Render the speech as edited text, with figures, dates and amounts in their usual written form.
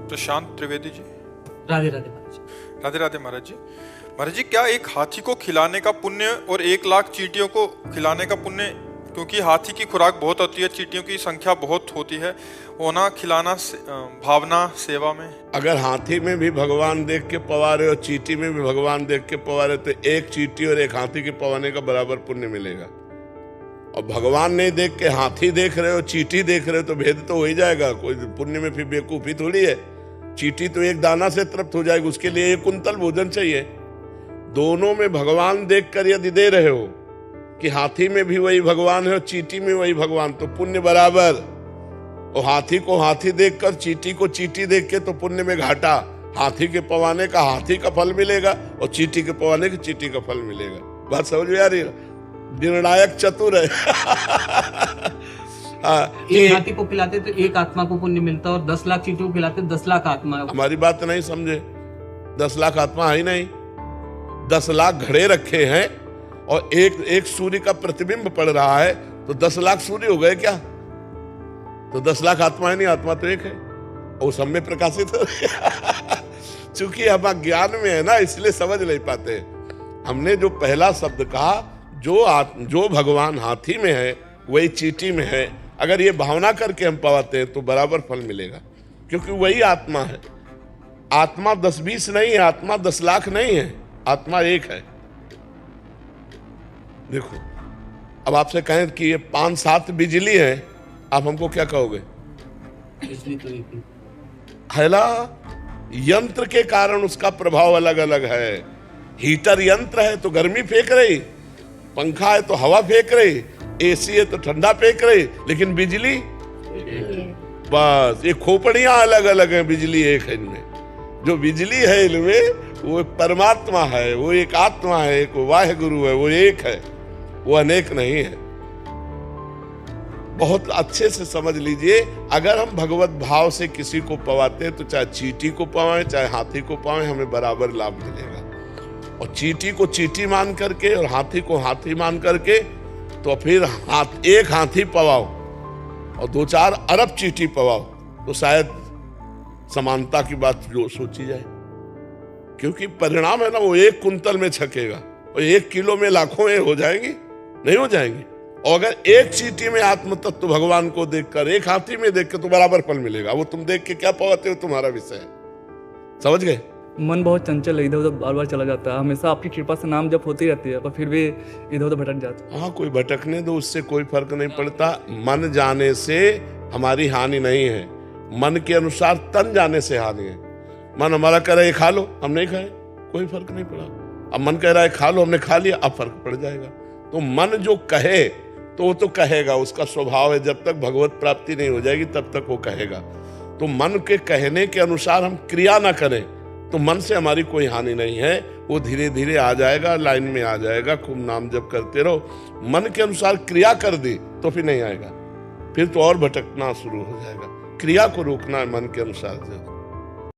प्रशांत त्रिवेदी जी। राधे राधे महाराज जी। राधे राधे महाराज जी। महाराज जी, क्या एक हाथी को खिलाने का पुण्य और 1 लाख चींटियों को खिलाने का पुण्य, क्योंकि हाथी की खुराक बहुत होती है, चींटियों की संख्या बहुत होती है, होना खिलाना भावना सेवा में? अगर हाथी में भी भगवान देख के पवारे और चींटी में भी भगवान देख के पवारे तो एक चींटी और एक हाथी के पवाने का बराबर पुण्य मिलेगा। और भगवान नहीं देख के हाथी देख रहे हो, चींटी देख रहे हो तो भेद तो हो ही जाएगा। कोई पुण्य में फिर बेवकूफी थोड़ी है। चींटी तो एक दाना से तृप्त हो जाएगी, उसके लिए 1 कुंतल भोजन चाहिए। दोनों में भगवान देखकर यदि दे रहे हो कि हाथी में भी वही भगवान है और चींटी में वही भगवान, तो पुण्य बराबर। और हाथी को हाथी देखकर चींटी को चींटी देख के तो पुण्य में घाटा। हाथी के पवाने का हाथी का फल मिलेगा और चींटी के पवाने की चींटी का फल मिलेगा। बात समझ में आ रही है? निर्णायक चतुर है। एक हाथी को खिलाते तो 1 आत्मा को पुण्य मिलता, और 10 लाख चींटियों को खिलाते 10 लाख आत्मा। हमारी बात नहीं समझे। 10 लाख आत्मा है ही नहीं, 10 लाख घड़े रखे हैं और एक सूर्य का प्रतिबिंब पड़ रहा है, तो 10 लाख सूर्य हो गए क्या? तो 10 लाख आत्मा है नहीं, आत्मा तो एक है और सब में प्रकाशित हो। चूंकि हम अज्ञान में है ना, इसलिए समझ नहीं पाते। हमने जो पहला शब्द कहा, जो भगवान हाथी में है वही चींटी में है, अगर ये भावना करके हम पाते हैं तो बराबर फल मिलेगा, क्योंकि वही आत्मा है। आत्मा 10-20 नहीं है, आत्मा 10 लाख नहीं है, आत्मा एक है। देखो, अब आपसे कहें कि ये 5-7 बिजली है, आप हमको क्या कहोगे? बिजली तो एक ही है ना? यंत्र के कारण उसका प्रभाव अलग अलग है। हीटर यंत्र है तो गर्मी फेंक रही, पंखा है तो हवा फेंक रही, एसी है तो ठंडा फेंक रही, लेकिन बिजली बस, ये खोपड़ियां अलग अलग हैं, बिजली एक है इनमें। जो बिजली है इनमें वो परमात्मा है, वो एक आत्मा है, एक वाहे गुरु है, वो एक है, वो अनेक नहीं है। बहुत अच्छे से समझ लीजिए, अगर हम भगवत भाव से किसी को पवाते हैं तो चाहे चींटी को पवाएं चाहे हाथी को पवाएं, हमें बराबर लाभ मिलेगा। और चींटी को चींटी मान करके और हाथी को हाथी मान करके, तो फिर एक हाथी पवाओ और 2-4 अरब चींटी पवाओ, तो शायद समानता की बात जो सोची जाए। क्योंकि परिणाम है ना, वो 1 कुंतल में छकेगा और 1 किलो में लाखों हो जाएंगी, नहीं हो जाएंगी। और अगर एक चींटी में आत्म तत्व भगवान को देखकर, एक हाथी में देखकर, तो बराबर फल मिलेगा। वो तुम देख के क्या पवाते हो तुम्हारा विषय है। समझ गए? मन बहुत चंचल है, इधर उधर बार बार चला जाता है। हमेशा आपकी कृपा से नाम जप होती रहती है, पर फिर भी इधर उधर भटक जाता है। हाँ, कोई भटकने दो, उससे कोई फर्क नहीं पड़ता। मन जाने से हमारी हानि नहीं है, मन के अनुसार तन जाने से हानि है। मन हमारा कह रहा है खा लो, हम नहीं खाए, कोई फर्क नहीं पड़ा। अब मन कह रहा है खा लो, हमने खा लिया, अब फर्क पड़ जाएगा। तो मन जो कहे तो वो तो कहेगा, उसका स्वभाव है। जब तक भगवत प्राप्ति नहीं हो जाएगी तब तक वो कहेगा। तो मन के कहने के अनुसार हम क्रिया ना करें तो मन से हमारी कोई हानि नहीं है। वो धीरे धीरे आ जाएगा, लाइन में आ जाएगा। खूब नाम जप करते रहो। मन के अनुसार क्रिया कर दी तो फिर नहीं आएगा, फिर तो और भटकना शुरू हो जाएगा। क्रिया को रोकना है मन के अनुसार।